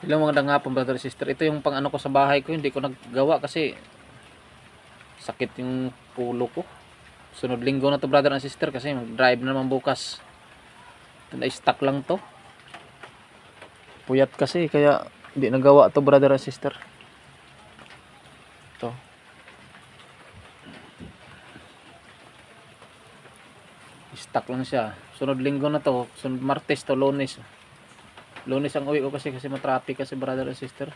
Hello mga dangapon brother and sister. Ito yung pang ano ko sa bahay ko, hindi ko naggawa kasi sakit yung ulo ko. Sunod linggo na to brother and sister kasi mag-drive na naman bukas. Ito na stuck lang to. Puyat kasi kaya hindi nagawa to brother and sister. Ito. Stuck lang siya. Sunod linggo na to. Sunod Martes to Lunes. Lunes ang uwi ko kasi matraffic kasi brother and sister.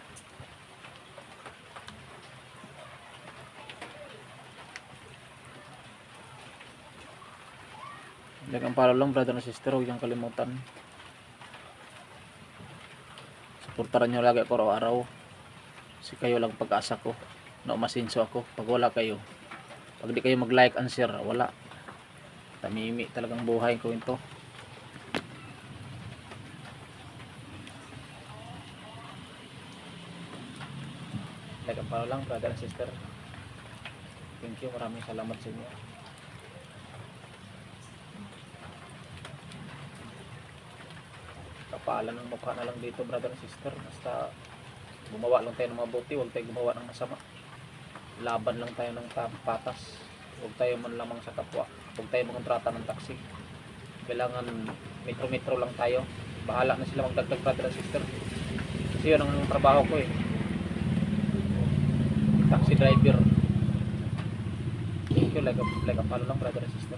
Dagang palo lang brother and sister, huwag niyong kalimutan. Suportahan niyo lagi ako araw-araw. Kasi kayo lang pag-asa ko na umasinso ako. Pag wala kayo, pag di kayo mag-like and share, wala. Tamimi talagang buhay ko ito. Dagang palo lang brother and sister. Thank you, maraming salamat sa inyo. Kapalan ng mukha na lang dito brother and sister. Basta gumawa lang tayo ng mabuti, huwag tayo gumawa ng masama. Laban lang tayo ng patas. Huwag tayo man lamang sa kapwa. Huwag tayo mangontrata ng taxi. Kailangan metro-metro lang tayo. Bahala na sila magdagdag brother and sister. Kasi yun ang trabaho ko eh. Taxi driver. Thank you, like a follow lang brother and sister.